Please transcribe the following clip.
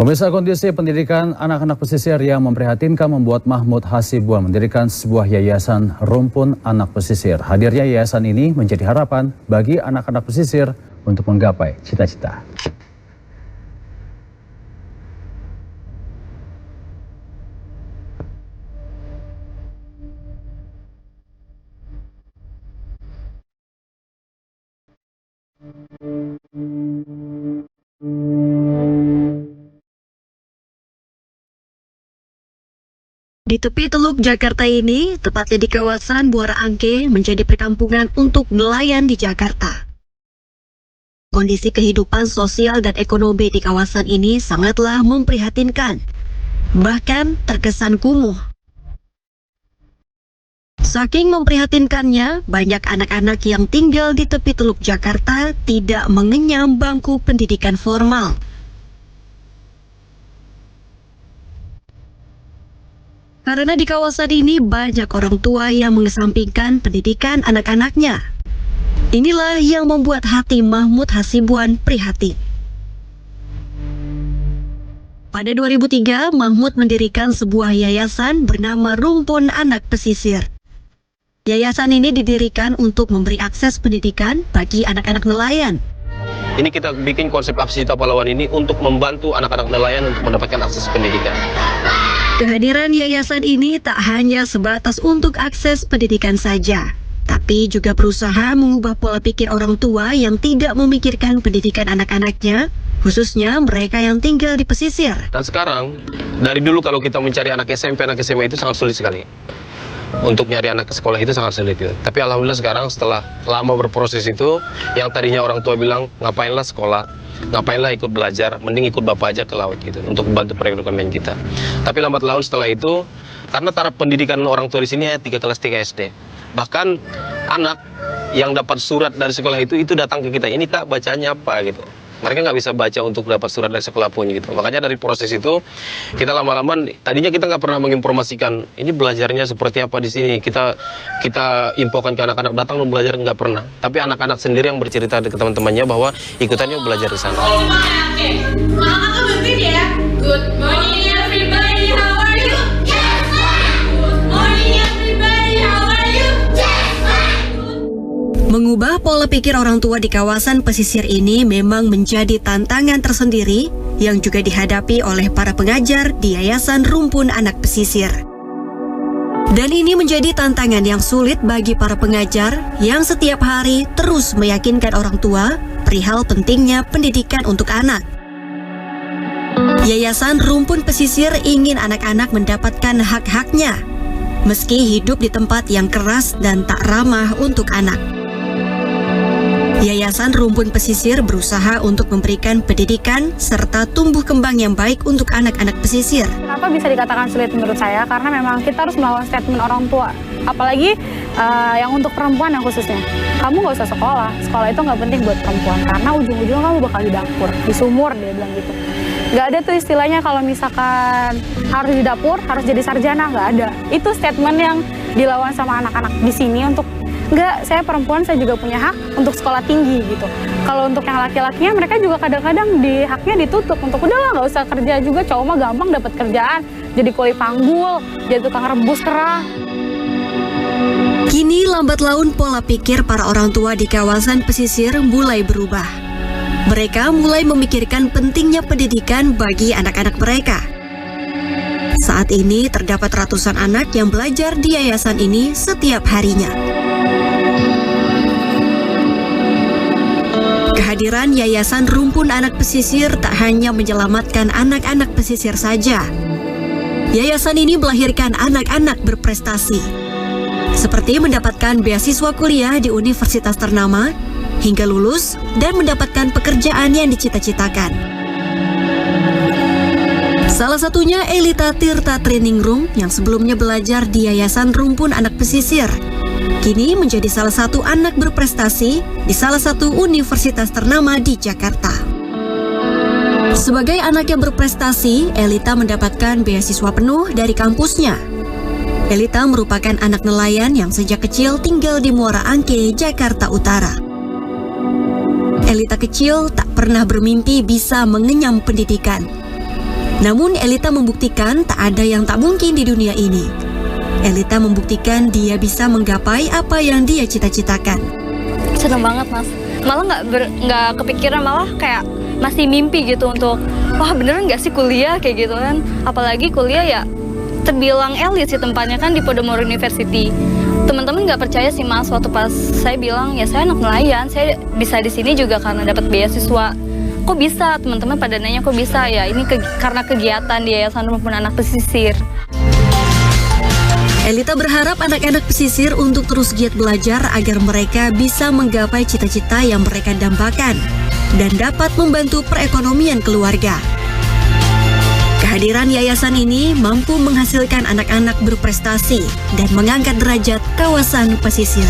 Pemirsa, kondisi pendidikan anak-anak pesisir yang memprihatinkan membuat Mahmud Hasibuan mendirikan sebuah yayasan Rumpun Anak Pesisir. Hadirnya yayasan ini menjadi harapan bagi anak-anak pesisir untuk menggapai cita-cita. Di tepi Teluk Jakarta ini, tepatnya di kawasan Muara Angke, menjadi perkampungan untuk nelayan di Jakarta. Kondisi kehidupan sosial dan ekonomi di kawasan ini sangatlah memprihatinkan, bahkan terkesan kumuh. Saking memprihatinkannya, banyak anak-anak yang tinggal di tepi Teluk Jakarta tidak mengenyam bangku pendidikan formal. Karena di kawasan ini banyak orang tua yang mengesampingkan pendidikan anak-anaknya. Inilah yang membuat hati Mahmud Hasibuan prihatin. Pada 2003, Mahmud mendirikan sebuah yayasan bernama Rumpun Anak Pesisir. Yayasan ini didirikan untuk memberi akses pendidikan bagi anak-anak nelayan. Ini kita bikin konsep Aksi Cita Pahlawan ini untuk membantu anak-anak nelayan untuk mendapatkan akses pendidikan. Kehadiran yayasan ini tak hanya sebatas untuk akses pendidikan saja, tapi juga berusaha mengubah pola pikir orang tua yang tidak memikirkan pendidikan anak-anaknya, khususnya mereka yang tinggal di pesisir. Dan sekarang, dari dulu kalau kita mencari anak SMP, anak SMA itu sangat sulit sekali. Untuk nyari anak ke sekolah itu sangat sulit. Tapi alhamdulillah sekarang setelah lama berproses itu, yang tadinya orang tua bilang, ngapainlah sekolah, ngapainlah ikut belajar, mending ikut bapak aja ke laut gitu, untuk membantu perekonomian kita. Tapi lambat laun setelah itu, karena taraf pendidikan orang tua di sini ya 3 kelas 3 SD. Bahkan anak yang dapat surat dari sekolah itu datang ke kita, ini Kak bacanya apa gitu. Mereka nggak bisa baca untuk dapat surat dari sekolah pun gitu. Makanya dari proses itu kita lama-lama, tadinya kita nggak pernah menginformasikan ini belajarnya seperti apa di sini. Kita infokan ke anak-anak datang dan belajar, nggak pernah. Tapi anak-anak sendiri yang bercerita ke teman-temannya bahwa ikutannya belajar di sana. Oh my, oke. Mama tuh berhenti ya. Good morning everybody, how are you? Yes, fine. Good morning everybody, how are you? Yes, fine. Mengubah pola pikir orang tua di kawasan pesisir ini memang menjadi tantangan tersendiri yang juga dihadapi oleh para pengajar di Yayasan Rumpun Anak Pesisir. Dan ini menjadi tantangan yang sulit bagi para pengajar yang setiap hari terus meyakinkan orang tua perihal pentingnya pendidikan untuk anak. Yayasan Rumpun Pesisir ingin anak-anak mendapatkan hak-haknya, meski hidup di tempat yang keras dan tak ramah untuk anak. Yayasan Rumpun Pesisir berusaha untuk memberikan pendidikan serta tumbuh kembang yang baik untuk anak-anak pesisir. Kenapa bisa dikatakan sulit menurut saya? Karena memang kita harus melawan statement orang tua. Apalagi yang untuk perempuan yang khususnya. Kamu nggak usah sekolah. Sekolah itu nggak penting buat perempuan. Karena ujung-ujungnya kamu bakal di dapur, di sumur, dia bilang gitu. Nggak ada tuh istilahnya kalau misalkan harus di dapur, harus jadi sarjana, nggak ada. Itu statement yang dilawan sama anak-anak di sini untuk enggak, saya perempuan, saya juga punya hak untuk sekolah tinggi gitu. Kalau untuk yang laki-lakinya, mereka juga kadang-kadang di haknya ditutup untuk udahlah nggak usah kerja juga, cowok mah gampang dapat kerjaan, jadi kuli panggul, jadi tukang rebus kerah. Kini lambat laun pola pikir para orang tua di kawasan pesisir mulai berubah. Mereka mulai memikirkan pentingnya pendidikan bagi anak-anak mereka. Saat ini terdapat ratusan anak yang belajar di yayasan ini setiap harinya. Kehadiran Yayasan Rumpun Anak Pesisir tak hanya menyelamatkan anak-anak pesisir saja. Yayasan ini melahirkan anak-anak berprestasi, seperti mendapatkan beasiswa kuliah di universitas ternama, hingga lulus dan mendapatkan pekerjaan yang dicita-citakan. Salah satunya Elita Tirta Training Room yang sebelumnya belajar di Yayasan Rumpun Anak Pesisir, kini menjadi salah satu anak berprestasi di salah satu universitas ternama di Jakarta. Sebagai anak yang berprestasi, Elita mendapatkan beasiswa penuh dari kampusnya. Elita merupakan anak nelayan yang sejak kecil tinggal di Muara Angke, Jakarta Utara. Elita kecil tak pernah bermimpi bisa mengenyam pendidikan. Namun Elita membuktikan tak ada yang tak mungkin di dunia ini. Elita membuktikan dia bisa menggapai apa yang dia cita-citakan. Seneng banget Mas, malah nggak kepikiran, malah kayak masih mimpi gitu untuk wah beneran nggak sih kuliah kayak gitu kan. Apalagi kuliah ya terbilang elit sih tempatnya kan di Podomoro University. Teman-teman nggak percaya sih Mas waktu pas saya bilang ya saya anak nelayan, saya bisa di sini juga karena dapat beasiswa. Kok bisa? Teman-teman pada nanya kok bisa? Ya ini karena kegiatan di Yayasan Rumpun Anak Pesisir. Elita berharap anak-anak pesisir untuk terus giat belajar agar mereka bisa menggapai cita-cita yang mereka dambakan dan dapat membantu perekonomian keluarga. Kehadiran yayasan ini mampu menghasilkan anak-anak berprestasi dan mengangkat derajat kawasan pesisir.